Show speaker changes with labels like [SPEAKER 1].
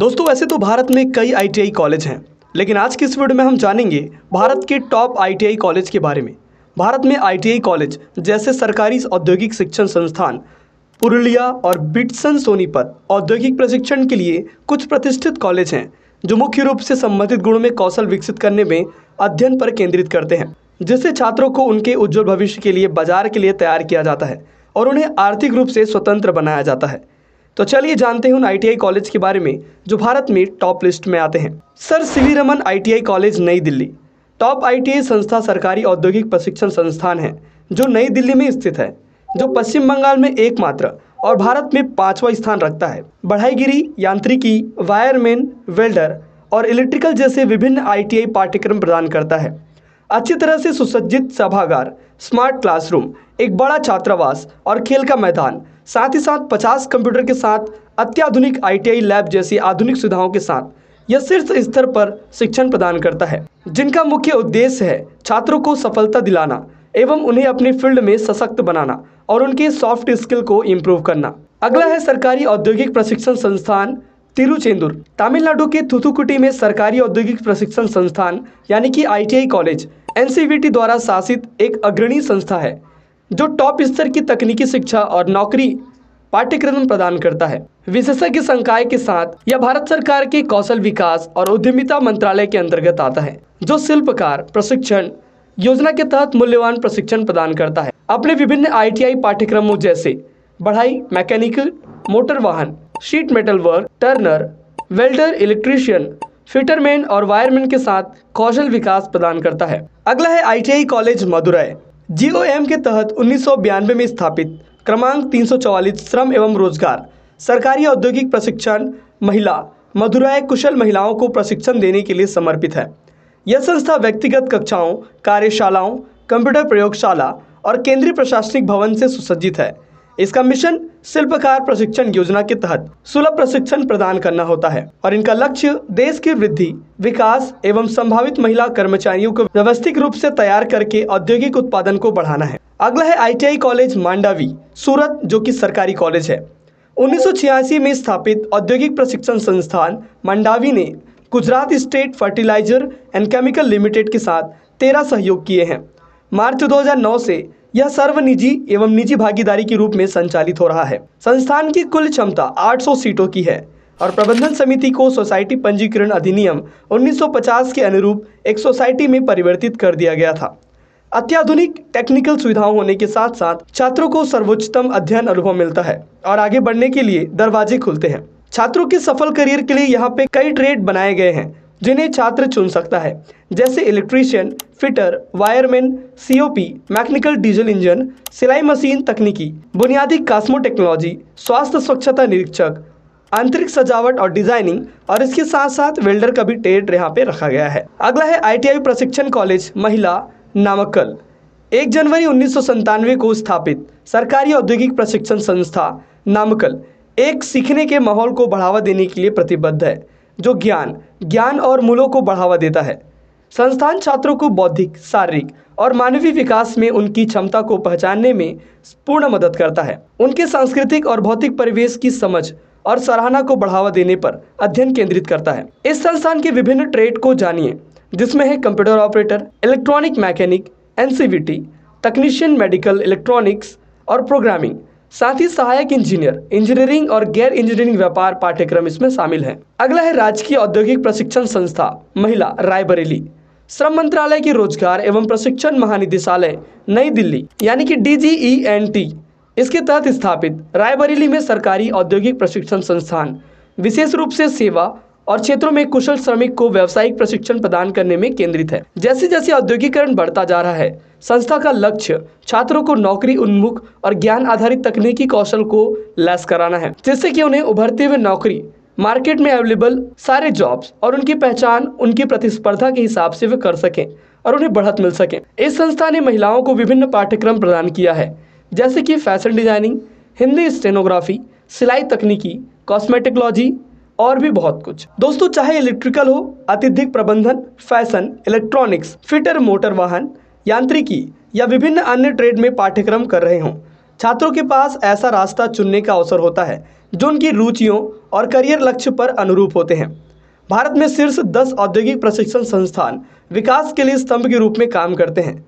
[SPEAKER 1] दोस्तों वैसे तो भारत में कई आईटीआई कॉलेज हैं, लेकिन आज की इस वीडियो में हम जानेंगे भारत के टॉप आईटीआई कॉलेज के बारे में। भारत में आईटीआई कॉलेज जैसे सरकारी औद्योगिक शिक्षण संस्थान पुरुलिया और बिट्सन सोनीपत औद्योगिक प्रशिक्षण के लिए कुछ प्रतिष्ठित कॉलेज हैं जो मुख्य रूप से संबंधित गुणों में कौशल विकसित करने में अध्ययन पर केंद्रित करते हैं, जिससे छात्रों को उनके उज्जवल भविष्य के लिए बाजार के लिए तैयार किया जाता है और उन्हें आर्थिक रूप से स्वतंत्र बनाया जाता है। तो चलिए जानते हैं उन आईटीआई कॉलेज के बारे में जो भारत में टॉप लिस्ट में आते हैं। Sir CV Raman ITI college नई दिल्ली टॉप आईटीआई संस्था सरकारी औद्योगिक प्रशिक्षण संस्थान है जो नई दिल्ली में स्थित है, जो पश्चिम बंगाल में एकमात्र और भारत में 5वां स्थान रखता है। बढ़ाईगिरी, यांत्रिकी, वायरमैन, वेल्डर और इलेक्ट्रिकल जैसे विभिन्न आईटीआई पाठ्यक्रम प्रदान करता है। अच्छी तरह से सुसज्जित सभागार, स्मार्ट क्लासरूम, एक बड़ा छात्रावास और खेल का मैदान, साथ ही साथ 50 कंप्यूटर के साथ अत्याधुनिक आईटीआई लैब जैसी आधुनिक सुविधाओं के साथ यह शीर्ष स्तर पर शिक्षण प्रदान करता है, जिनका मुख्य उद्देश्य है छात्रों को सफलता दिलाना एवं उन्हें अपने फील्ड में सशक्त बनाना और उनके सॉफ्ट स्किल को इम्प्रूव करना। अगला है सरकारी औद्योगिक प्रशिक्षण संस्थान तिरुचेंदूर। तमिलनाडु के थूथुकुडी में सरकारी औद्योगिक प्रशिक्षण संस्थान यानी कि आईटीआई कॉलेज एनसीवीटी द्वारा शासित एक अग्रणी संस्था है जो टॉप स्तर की तकनीकी शिक्षा और नौकरी पाठ्यक्रम प्रदान करता है। विशेषज्ञ संकाय के साथ यह भारत सरकार के कौशल विकास और उद्यमिता मंत्रालय के अंतर्गत आता है, जो शिल्पकार प्रशिक्षण योजना के तहत मूल्यवान प्रशिक्षण प्रदान करता है। अपने विभिन्न आईटीआई पाठ्यक्रमों जैसे बढ़ाई, मैकेनिकल, मोटर वाहन, sheet metal work, turner, welder, electrician, fitterman और वायरमैन के साथ कौशल विकास प्रदान करता है। अगला है आईटीआई कॉलेज मदुरै। जीओएम के तहत 1992 में स्थापित क्रमांक 344 श्रम एवं रोजगार सरकारी औद्योगिक प्रशिक्षण महिला मदुरै कुशल महिलाओं को प्रशिक्षण देने के लिए समर्पित है। यह संस्था व्यक्तिगत कक्षाओं, कार्यशालाओं, कंप्यूटर प्रयोगशाला और केंद्रीय प्रशासनिक भवन से सुसज्जित है। इसका मिशन शिल्पकार प्रशिक्षण योजना के तहत सुलभ प्रशिक्षण प्रदान करना होता है और इनका लक्ष्य देश की वृद्धि, विकास एवं संभावित महिला कर्मचारियों को व्यवस्थित रूप से तैयार करके औद्योगिक उत्पादन को बढ़ाना है। अगला है आईटीआई कॉलेज मांडावी सूरत, जो कि सरकारी कॉलेज है। 1986 में स्थापित औद्योगिक प्रशिक्षण संस्थान मांडावी ने Gujarat state fertiliser and chemical limited के साथ 13 सहयोग किए हैं। मार्च 2009 से यह सर्व निजी एवं निजी भागीदारी के रूप में संचालित हो रहा है। संस्थान की कुल क्षमता 800 सीटों की है और प्रबंधन समिति को सोसाइटी पंजीकरण अधिनियम 1950 के अनुरूप एक सोसाइटी में परिवर्तित कर दिया गया था। अत्याधुनिक टेक्निकल सुविधाओं होने के साथ साथ छात्रों को सर्वोच्चतम अध्ययन अनुभव मिलता है और आगे बढ़ने के लिए दरवाजे खुलते हैं। छात्रों के सफल करियर के लिए यहाँ पे कई ट्रेड बनाए गए हैं जिन्हें छात्र चुन सकता है, जैसे electrician, fitter, wireman, COP, mechanical diesel engine, सिलाई मशीन तकनीकी, बुनियादी कास्मो टेक्नोलॉजी, स्वास्थ्य स्वच्छता निरीक्षक, आंतरिक सजावट और डिजाइनिंग और इसके साथ साथ वेल्डर का भी ट्रेड यहाँ पे रखा गया है। अगला है आईटीआई प्रशिक्षण कॉलेज महिला नामक्कल। 1 जनवरी 1997 को स्थापित सरकारी औद्योगिक प्रशिक्षण संस्था नामक्कल एक सीखने के माहौल को बढ़ावा देने के लिए प्रतिबद्ध है जो ज्ञान और मूल्यों को बढ़ावा देता है। संस्थान छात्रों को बौद्धिक, शारीरिक और मानवीय विकास में उनकी क्षमता को पहचानने में पूर्ण मदद करता है। उनके सांस्कृतिक और भौतिक परिवेश की समझ और सराहना को बढ़ावा देने पर अध्ययन केंद्रित करता है। इस संस्थान के विभिन्न ट्रेड को जानिए, जिसमें है computer operator, electronic mechanic, NCVT, technician medical electronics और प्रोग्रामिंग, साथ ही सहायक इंजीनियर, इंजीनियरिंग और गैर इंजीनियरिंग व्यापार पाठ्यक्रम इसमें शामिल हैं। अगला है राजकीय औद्योगिक प्रशिक्षण संस्था महिला रायबरेली। श्रम मंत्रालय के रोजगार एवं प्रशिक्षण महानिदेशालय नई दिल्ली यानी कि DGENT इसके तहत स्थापित रायबरेली में सरकारी औद्योगिक प्रशिक्षण संस्थान विशेष रूप से सेवा और क्षेत्रों में कुशल श्रमिक को व्यावसायिक प्रशिक्षण प्रदान करने में केंद्रित है। जैसे जैसे औद्योगिकरण बढ़ता जा रहा है, संस्था का लक्ष्य छात्रों को नौकरी उन्मुख और ज्ञान आधारित तकनीकी कौशल को लैस कराना है, जिससे कि उन्हें उभरते हुए नौकरी मार्केट में अवेलेबल सारे जॉब्स और उनकी पहचान उनकी प्रतिस्पर्धा के हिसाब से वे कर सकें और उन्हें बढ़त मिल सके। इस संस्था ने महिलाओं को विभिन्न पाठ्यक्रम प्रदान किया है, जैसे कि फैशन डिजाइनिंग, हिंदी स्टेनोग्राफी, सिलाई तकनीकी, कॉस्मेटिकोलॉजी और भी बहुत कुछ। दोस्तों, चाहे इलेक्ट्रिकल हो, अत्यधिक प्रबंधन, फैशन, इलेक्ट्रॉनिक्स, फिटर, मोटर वाहन, यांत्रिकी या विभिन्न अन्य ट्रेड में पाठ्यक्रम कर रहे हों, छात्रों के पास ऐसा रास्ता चुनने का अवसर होता है जो उनकी रुचियों और करियर लक्ष्य पर अनुरूप होते हैं। भारत में शीर्ष 10 औद्योगिक प्रशिक्षण संस्थान विकास के लिए स्तंभ के रूप में काम करते हैं।